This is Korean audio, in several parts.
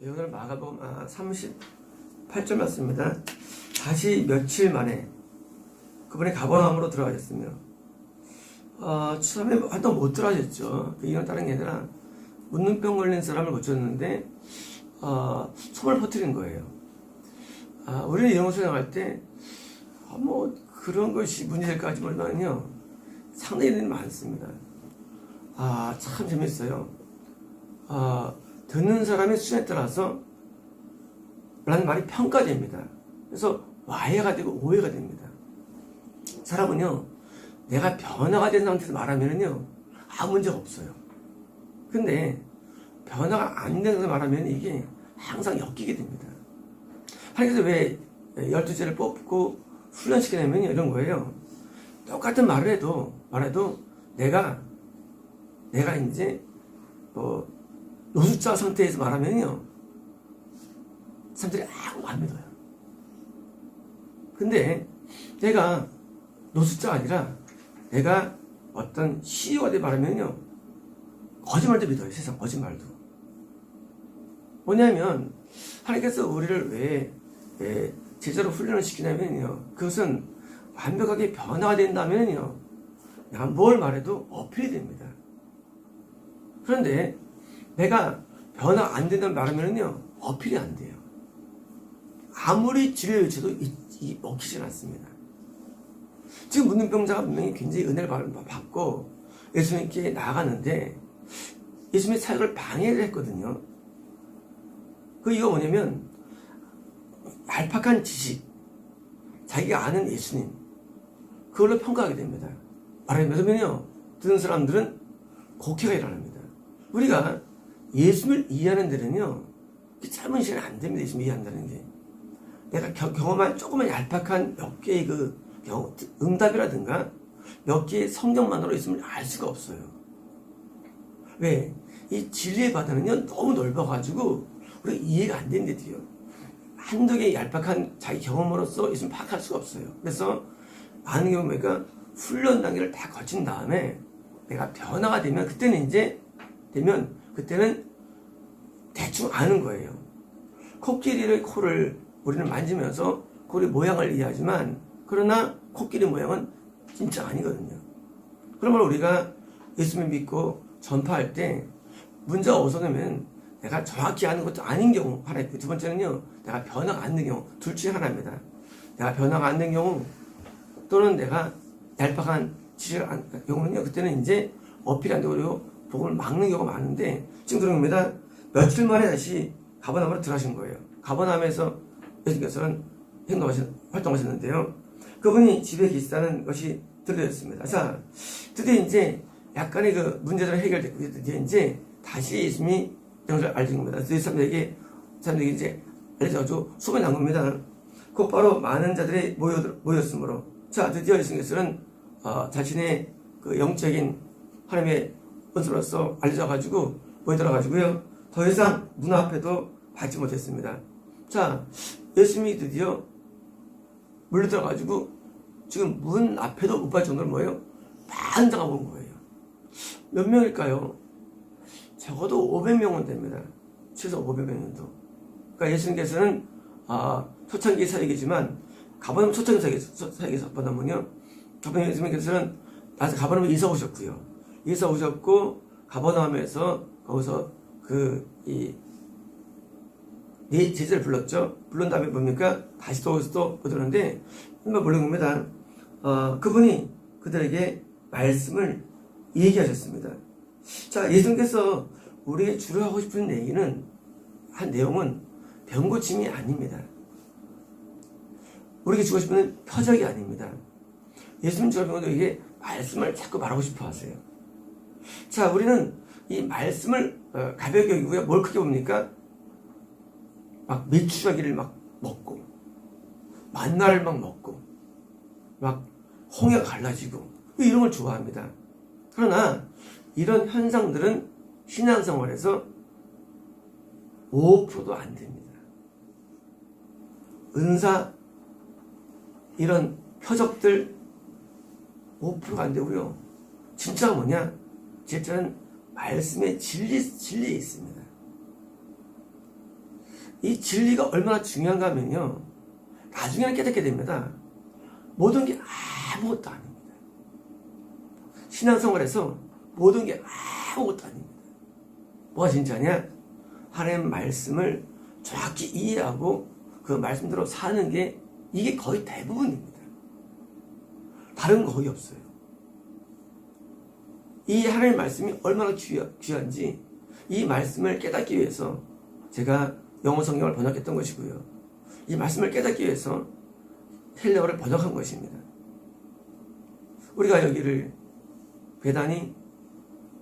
오늘 마가복음 38절 맞습니다. 다시 며칠 만에 그분이 가버나움으로 들어가셨으며 처음에 활동 못 들어가셨죠. 그 이유는 다른 게 아니라 문둥병 걸린 사람을 고쳤는데 소문을 퍼뜨린 거예요. 우리는 이런 거 생각할 때 뭐 그런 것이 문제될까지 모르면요 상당히 일이 많습니다. 참 재밌어요. 듣는 사람의 수준에 따라서 라는 말이 평가됩니다. 그래서 와해가 되고 오해가 됩니다. 사람은요 내가 변화가 된 상태에서 말하면요 아무 문제가 없어요. 근데 변화가 안 된 상태에서 말하면 이게 항상 엮이게 됩니다. 그래서 왜 12제를 뽑고 훈련시키냐면 이런 거예요. 똑같은 말을 해도 내가 이제 노숙자 상태에서 말하면요 사람들이 아무 안 믿어요. 근데 내가 노숙자가 아니라 내가 어떤 CEO가 돼 말하면요 거짓말도 믿어요. 세상 거짓말도. 뭐냐면 하나님께서 우리를 왜 제자로 훈련을 시키냐면요 그것은 완벽하게 변화가 된다면요 내가 뭘 말해도 어필이 됩니다. 그런데 내가 변화 안 된다고 말하면요 어필이 안 돼요. 아무리 치료해줘도 먹히진 않습니다. 지금 문둥병자가 분명히 굉장히 은혜를 받고 예수님께 나아가는데 예수님의 사역을 방해를 했거든요. 그 이유가 뭐냐면 얄팍한 지식, 자기가 아는 예수님 그걸로 평가하게 됩니다. 말하면요 듣는 사람들은 곡해가 일어납니다. 우리가 예수님을 이해하는 데는요 짧은 시간에 안 됩니다. 예수님을 이해한다는 게 내가 경험한 조그만 얄팍한 몇 개의 그 응답이라든가 몇 개의 성경만으로 예수님을 알 수가 없어요. 왜? 이 진리의 바다는요 너무 넓어가지고 우리가 이해가 안 되는 데도요 한두 개의 얄팍한 자기 경험으로서 예수님 파악할 수가 없어요. 그래서 많은 경우 보니까 훈련 단계를 다 거친 다음에 내가 변화가 되면 그때는 대충 아는 거예요. 코끼리의 코를 우리는 만지면서 코끼리 모양을 이해하지만 그러나 코끼리 모양은 진짜 아니거든요. 그러면 우리가 예수님 믿고 전파할 때 문제가 어디서냐면 내가 정확히 아는 것도 아닌 경우 하나 있고 두 번째는요 내가 변화가 안 된 경우 둘 중에 하나입니다. 내가 변화가 안 된 경우 또는 내가 얄팍한 지식을 안 경우는요 그때는 이제 어필이 안 되고 복음을 막는 경우가 많은데 지금 그런 겁니다. 며칠 만에 다시 가버나움으로 들어가신 거예요. 가버나움에서 예수님께서는 활동하셨는데요. 그분이 집에 계시다는 것이 들려졌습니다. 자, 드디어 이제 약간의 그 문제들을 해결됐고 드디어 이제 다시 예수님이 영을 알려준 겁니다. 드디어 사람들에게 이제 알려져가지고 소문이 난 겁니다. 곧바로 많은 자들이 모였으므로 자 드디어 예수님께서는 자신의 그 영적인 하나님의 은수로서 알려져가지고 모여들어가지고요 더 이상 문 앞에도 받지 못했습니다. 자 예수님이 드디어 물려들어가지고 지금 문 앞에도 못 받을 정도로 뭐예요? 반장하고 온 거예요. 몇 명일까요? 적어도 500명은 됩니다. 최소 500명 정도. 그러니까 예수님께서는 초창기 사역이지만 가버나움 초창기 사역에서 보면요 가버나움 예수님께서는 나서 가버나움에 이사 오셨고요. 이사 오셨고 가버나움에서 거기서 네 제자를 불렀죠. 부른 다음에 뭡니까? 다시 또 오셨는데 한번 물른 겁니다. 그분이 그들에게 말씀을 얘기하셨습니다. 자, 예수님께서 우리에게 주로 하고 싶은 한 내용은 병고침이 아닙니다. 우리에게 주고 싶은 표적이 아닙니다. 예수님 주로 하는 이게 말씀을 자꾸 말하고 싶어 하세요. 자, 우리는 이 말씀을 가볍게 여기고요. 뭘 크게 봅니까? 막 메추라기를 막 먹고 만나를 막 먹고 막 홍해가 갈라지고 이런 걸 좋아합니다. 그러나 이런 현상들은 신앙생활에서 5%도 안 됩니다. 은사 이런 표적들 5%가 안 되고요. 진짜가 뭐냐? 진짜는 말씀의 진리에 있습니다. 이 진리가 얼마나 중요한가 하면요, 나중에는 깨닫게 됩니다. 모든 게 아무것도 아닙니다. 신앙생활에서 모든 게 아무것도 아닙니다. 뭐가 진짜냐? 하나님의 말씀을 정확히 이해하고 그 말씀대로 사는 게 이게 거의 대부분입니다. 다른 거 거의 없어요. 이 하나님의 말씀이 얼마나 귀한지 이 말씀을 깨닫기 위해서 제가 영어 성경을 번역했던 것이고요. 이 말씀을 깨닫기 위해서 헬라어를 번역한 것입니다. 우리가 여기를 배단이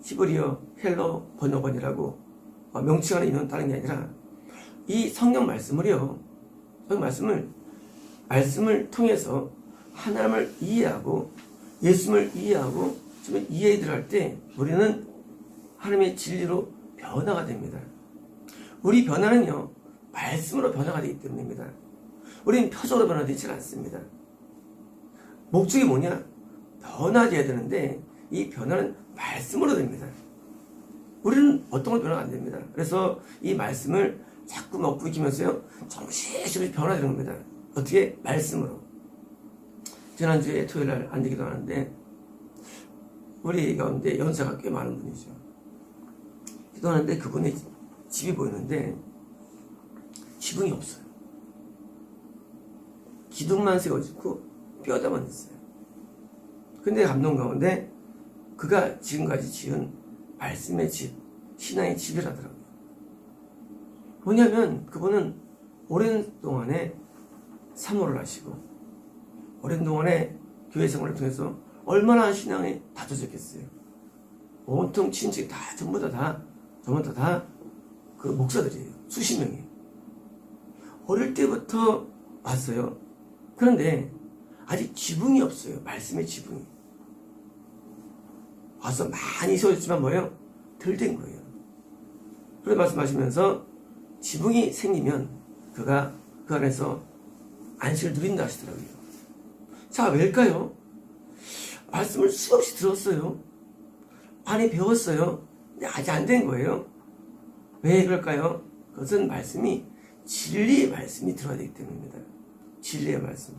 히브리어 헬러 번역원이라고 명칭하는 이유는 다른 게 아니라 이 성경 말씀을요, 성경 말씀을 통해서 하나님을 이해하고 예수님을 이해하고 좀 이해를 할 때 우리는 하나님의 진리로 변화가 됩니다. 우리 변화는요, 말씀으로 변화가 되기 때문입니다. 우리는 표적으로 변화되지 않습니다. 목적이 뭐냐? 변화되어야 되는데 이 변화는 말씀으로 됩니다. 우리는 어떤 걸 변화가 안 됩니다. 그래서 이 말씀을 자꾸 먹고 익히면서요, 정신없이 변화되는 겁니다. 어떻게? 말씀으로. 지난주에 토요일날 안되기도 하는데 우리 가운데 연세가 꽤 많은 분이죠. 기도하는데 그분의 집이 보이는데 지붕이 없어요. 기둥만 세워지고 뼈다만 있어요. 근데 감동 가운데 그가 지금까지 지은 말씀의 집, 신앙의 집이라더라고요. 뭐냐면 그분은 오랜 동안에 사모를 하시고 오랜 동안에 교회 생활을 통해서 얼마나 신앙이 다져졌겠어요. 온통 친척이 다 전부 다 그 목사들이에요. 수십 명이에요. 어릴 때부터 봤어요. 그런데 아직 지붕이 없어요. 말씀의 지붕이. 와서 많이 세워졌지만 뭐예요? 덜 된 거예요. 그래 말씀하시면서 지붕이 생기면 그가 그 안에서 안식을 누린다 하시더라고요. 자, 왜일까요? 말씀을 수없이 들었어요. 많이 배웠어요. 근데 아직 안 된 거예요. 왜 그럴까요? 그것은 말씀이 진리의 말씀이 들어야 되기 때문입니다. 진리의 말씀.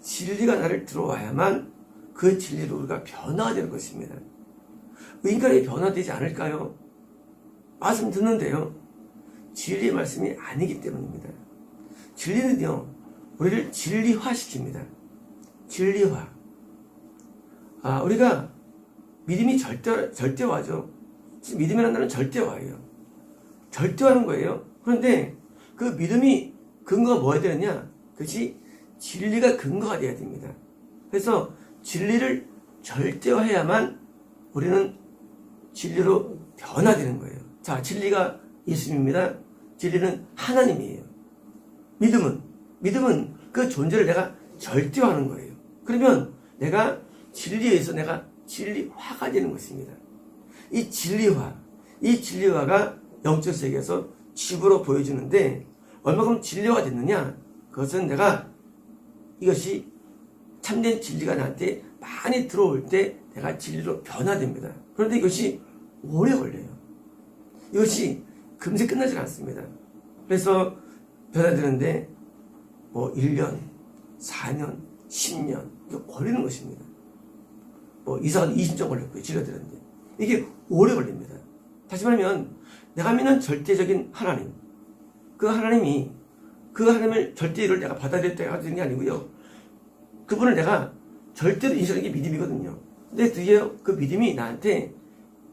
진리가 나를 들어와야만 그 진리로 우리가 변화되는 것입니다. 인간이 변화되지 않을까요? 말씀 듣는데요, 진리의 말씀이 아니기 때문입니다. 진리는요, 우리를 진리화시킵니다. 진리화. 우리가 믿음이 절대화죠. 믿음이라는 단어는 절대화예요. 절대화하는 거예요. 그런데 그 믿음이 근거가 뭐야 되느냐? 그것이 진리가 근거가 돼야 됩니다. 그래서 진리를 절대화해야만 우리는 진리로 변화되는 거예요. 자, 진리가 예수님입니다. 진리는 하나님이에요. 믿음은 그 존재를 내가 절대화하는 거예요. 그러면 내가 진리에 의해서 내가 진리화가 되는 것입니다. 이 진리화가 영적 세계에서 집으로 보여주는데 얼마큼 진리화가 됐느냐? 그것은 내가 이것이 참된 진리가 나한테 많이 들어올 때 내가 진리로 변화됩니다. 그런데 이것이 오래 걸려요. 이것이 금세 끝나지 않습니다. 그래서 변화되는데 1년, 4년, 10년 이게 걸리는 것입니다. 이사가 20년 걸렸고요. 진료되는데 이게 오래 걸립니다. 다시 말하면 내가 믿는 절대적인 하나님, 그 하나님을 절대를 내가 받아들였다고 하는 게 아니고요. 그분을 내가 절대로 인식하는 게 믿음이거든요. 근데 드디어 그 믿음이 나한테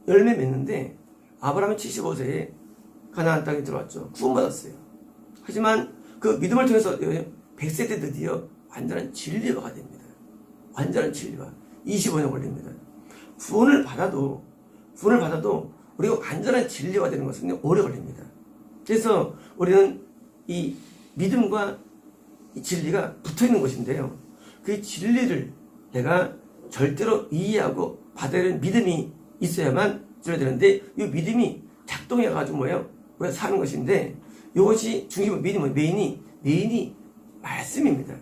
열매 맺는데 아브라함은 75세에 가나안 땅에 들어왔죠. 구원받았어요. 하지만 그 믿음을 통해서 100세 때 드디어 완전한 진리화가 됩니다. 완전한 진리화. 25년 걸립니다. 구원을 받아도 우리가 완전한 진리가 되는 것은 오래 걸립니다. 그래서 우리는 이 믿음과 이 진리가 붙어 있는 것인데요. 그 진리를 내가 절대로 이해하고 받아들이는 믿음이 있어야만 되는데 이 믿음이 작동해가지고 우리가 사는 것인데 이것이 중심은 믿음은 메인이 말씀입니다.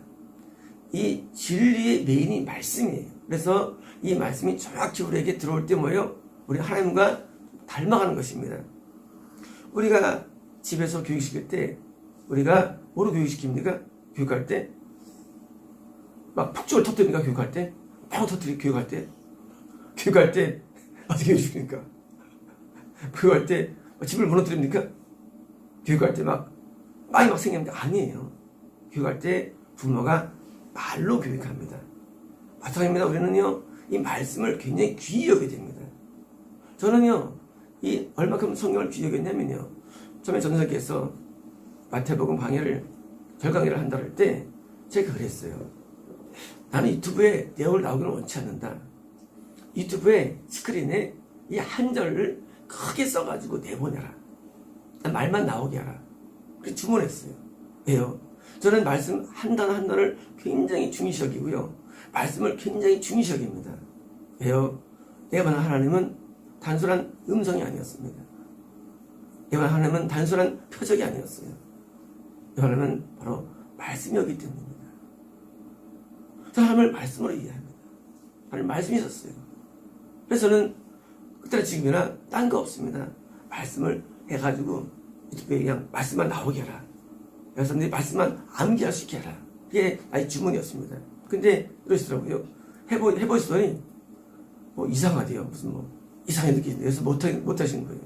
이 진리의 메인이 말씀이에요. 그래서 이 말씀이 정확히 우리에게 들어올 때 우리 하나님과 닮아가는 것입니다. 우리가 집에서 교육시킬 때 우리가 뭐로 교육시킵니까? 교육할 때 막 폭죽을 터뜨립니까? 교육할 때? 뻥 터뜨리고 교육할 때? 교육할 때 어떻게 교육시킵니까? 교육할 때 집을 무너뜨립니까? 교육할 때 막 빵이 막 생깁니까? 아니에요. 교육할 때 부모가 말로 교육합니다. 마찬가지입니다. 우리는요, 이 말씀을 굉장히 귀히 여겨야 됩니다. 저는요, 이 얼마큼 성경을 귀히 여겼냐면요, 처음에 전도사께서 마태복음 결강의를 한다 할 때 제가 그랬어요. 나는 유튜브에 내용을 나오기는 원치 않는다. 유튜브에 스크린에 이 한 절을 크게 써가지고 내보내라. 말만 나오게 하라. 그렇게 주문했어요. 왜요? 저는 말씀 한 단어 한 단어를 굉장히 중요시 여기고요. 말씀을 굉장히 중요시 여깁니다. 왜요? 내가 만난 하나님은 단순한 음성이 아니었습니다. 내가 만난 하나님은 단순한 표적이 아니었어요. 내가 하나님은 바로 말씀이었기 때문입니다. 저는 하나님을 말씀으로 이해합니다. 하나님 말씀이 있었어요. 그래서 저는 그때나 지금이나 딴 거 없습니다. 말씀을 해가지고 유튜브에 그냥 말씀만 나오게 해라. 여러분들이 말씀만 암기할 수 있게 해라. 그게 나의 주문이었습니다. 근데 그러시더라고요. 해보시더니 뭐 이상하대요. 무슨 뭐 이상하게 느끼는데 그래서 못하시는 거예요.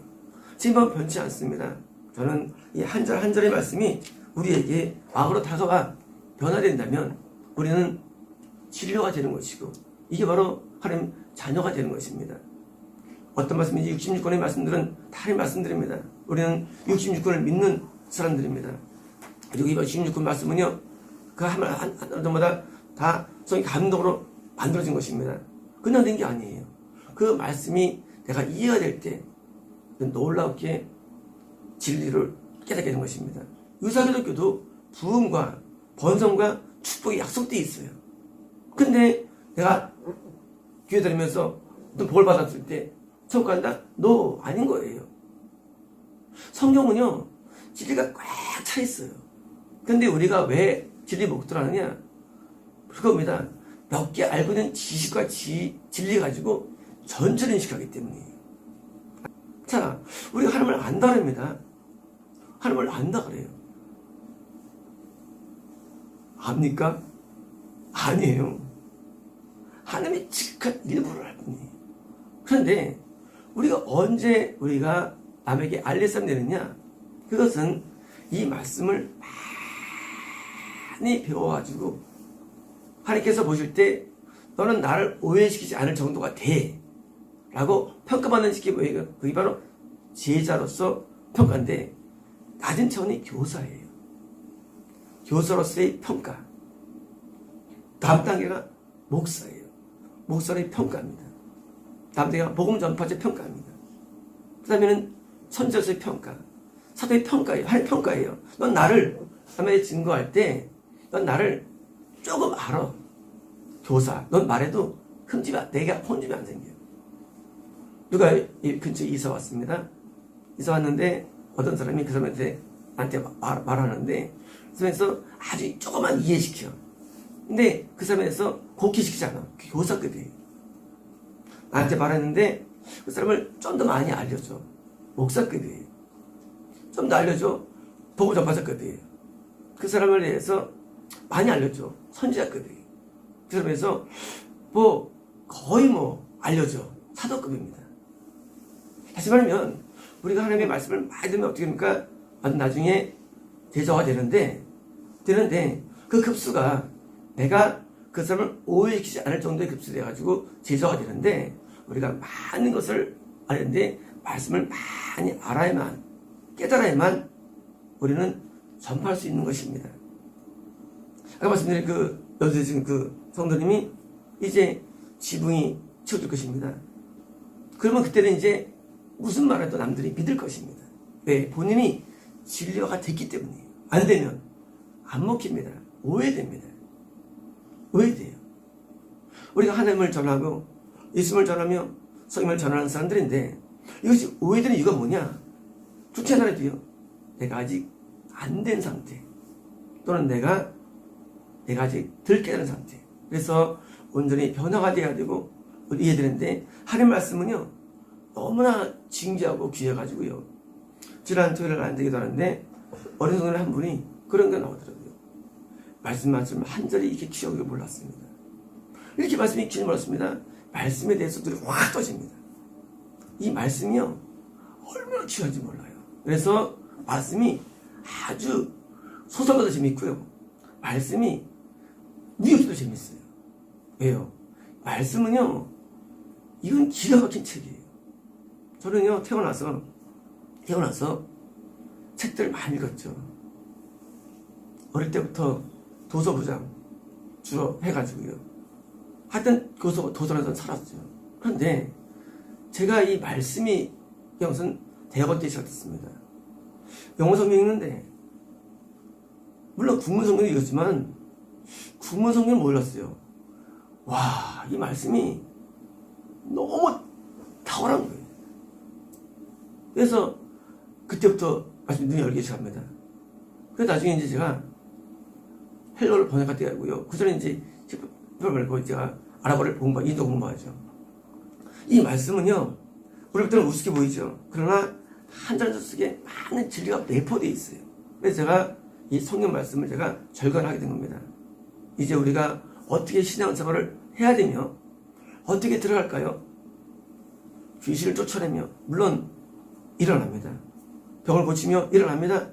제 마음 변치 않습니다. 저는 이 한 절 한 절의 말씀이 우리에게 마음으로 다가와 변화된다면 우리는 진료가 되는 것이고 이게 바로 하나님 자녀가 되는 것입니다. 어떤 말씀인지 66권의 말씀들은 다 하나님 말씀드립니다. 우리는 66권을 믿는 사람들입니다. 그리고 이번 66권 말씀은요, 그 한 절마다 다 성의 감동으로 만들어진 것입니다. 그냥 된 게 아니에요. 그 말씀이 내가 이해가 될 때 놀랍게 진리를 깨닫게 되는 것입니다. 의사기독교도 부흥과 번성과 축복이 약속되어 있어요. 근데 내가 교회 다니면서 또 볼 받았을 때 천국 간다? No, 아닌 거예요. 성경은요, 진리가 꽉 차 있어요. 근데 우리가 왜 진리 못 들어가느냐? 그겁니다. 몇 개 알고 있는 지식과 진리 가지고 전체를 인식하기 때문이에요. 자, 우리가 하나님을 안다 그럽니다. 하나님을 안다 그래요. 압니까? 아니에요. 하나님의 직한 일부를 알 뿐이에요. 그런데 우리가 언제 우리가 남에게 알릴 사람 되느냐? 그것은 이 말씀을 많이 배워가지고 하나님께서 보실 때 너는 나를 오해시키지 않을 정도가 돼 라고 평가받는 시기 뭐예요? 그게 바로 제자로서 평가인데 낮은 차원이 교사예요. 교사로서의 평가. 다음 단계가 목사예요. 목사의 평가입니다. 다음 단계가 복음 전파자의 평가입니다. 그 다음에는 선지자로서의 평가. 사도의 평가예요. 하나님의 평가예요. 넌 나를 남에게 증거할 때 넌 나를 조금 알아. 교사. 넌 말해도 내가 혼집이 안 생겨요. 누가 이 근처에 이사 왔습니다. 이사 왔는데 어떤 사람이 그 사람한테 말하는데 그 사람에서 아주 조금만 이해시켜. 근데 그 사람에서 곡해시키지 않아. 교사급이에요. 나한테 말했는데 그 사람을 좀 더 많이 알려줘. 목사급이에요. 좀 더 알려줘. 복음 전파자급이에요. 그 사람을 대해서 많이 알려줘. 선지자급이에요. 그 사람에서 거의 알려줘. 사도급입니다. 다시 말하면 우리가 하나님의 말씀을 많이 들으면 어떻게 됩니까? 나중에 제자가 되는데 그 급수가 내가 그 사람을 오해시키지 않을 정도의 급수 돼가지고 제자가 되는데 우리가 많은 것을 아는데 말씀을 많이 알아야만 깨달아야만 우리는 전파할 수 있는 것입니다. 아까 말씀드린 여기서 지금 그 성도님이 이제 지붕이 치워질 것입니다. 그러면 그때는 이제 무슨 말을 또 남들이 믿을 것입니다. 왜? 본인이 진리가 됐기 때문이에요. 안 되면 안 먹힙니다. 오해됩니다. 오해돼요. 우리가 하나님을 전하고 예수님을 전하며 성경을 전하는 사람들인데 이것이 오해되는 이유가 뭐냐? 좋지 않아도요. 내가 아직 안 된 상태 또는 내가 아직 덜 깨달은 상태. 그래서 온전히 변화가 돼야 되고 이해되는데 하나님 말씀은요 너무나 진지하고 귀해가지고요 지난 토요일에 안 되기도 하는데 어린 성도님 한 분이 그런 게 나오더라고요. 말씀 한 절이 이렇게 귀하게 몰랐습니다. 이렇게 말씀이 귀하게 몰랐습니다. 말씀에 대해서 눈이 확 떠집니다. 이 말씀이요 얼마나 귀한지 몰라요. 그래서 말씀이 아주 소설보다 재밌고요. 말씀이 무협도 재밌어요. 왜요? 말씀은요 이건 기가 막힌 책이에요. 저는요 태어나서 책들을 많이 읽었죠. 어릴 때부터 도서부장 주로 해가지고요. 하여튼 도서관에서 살았죠. 그런데 제가 이 말씀이 무슨 대학원 때 시작됐습니다. 영어 성경 읽는데 물론 국문 성경도 읽었지만 국문 성경을 몰랐어요. 와, 이 말씀이 너무 탁월한 거예요. 그래서 그때부터 말씀 눈이 열기 시작합니다. 그래서 나중에 이제 제가 헬로를 번역할 때가 있고요. 그 전에 이제 히브리어 말고 제가 아랍어를 인도 공부하죠. 이 말씀은요, 우리부터는 우습게 보이죠. 그러나 한 절 속에 많은 진리가 내포되어 있어요. 그래서 제가 이 성경 말씀을 제가 절간하게 된 겁니다. 이제 우리가 어떻게 신앙생활을 해야 되며 어떻게 들어갈까요? 귀신을 쫓아내며 물론 일어납니다. 병을 고치며 일어납니다.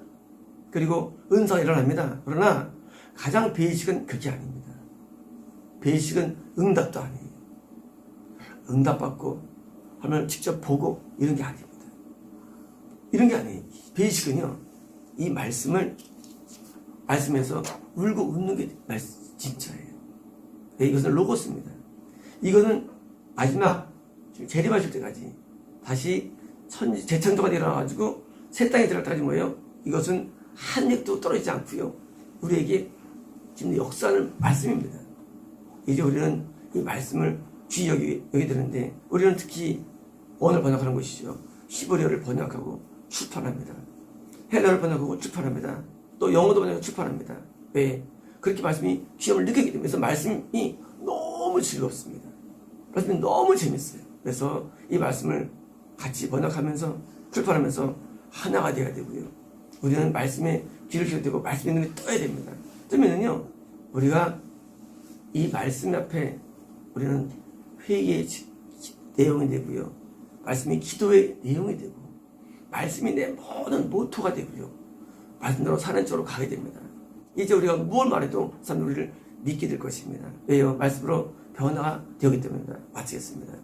그리고 은사가 일어납니다. 그러나 가장 베이직은 그게 아닙니다. 베이직은 응답도 아니에요. 응답받고 하면 직접 보고 이런 게 아닙니다. 이런 게 아니에요. 베이직은요 이 말씀에서 울고 웃는 게 진짜예요. 네, 이것은 로고스입니다. 이거는 마지막 재림하실 때까지 다시 재창조가 일어나가지고 새 땅에 들어갈 때까지 뭐예요? 이것은 한 획도 떨어지지 않고요. 우리에게 지금 역사하는 말씀입니다. 이제 우리는 이 말씀을 귀히 여기 되는데 우리는 특히 원어를 번역하는 것이죠. 히브리어를 번역하고 출판합니다. 헬라어를 번역하고 출판합니다. 또 영어도 번역하고 출판합니다. 왜? 그렇게 말씀이 귀함을 느끼게 되면서 말씀이 너무 즐겁습니다. 말씀이 너무 재밌어요. 그래서 이 말씀을 같이 번역하면서 출판하면서 하나가 되어야 되고요. 우리는 말씀에 귀를 기울여야 되고 말씀의 눈이 떠야 됩니다. 뜨면은요 우리가 이 말씀 앞에 우리는 회개의 내용이 되고요. 말씀이 기도의 내용이 되고 말씀이 내 모든 모토가 되고요. 말씀대로 사는 쪽으로 가게 됩니다. 이제 우리가 무엇 말해도 사람들이 우리를 믿게 될 것입니다. 왜요? 말씀으로 변화가 되기 때문입니다. 마치겠습니다.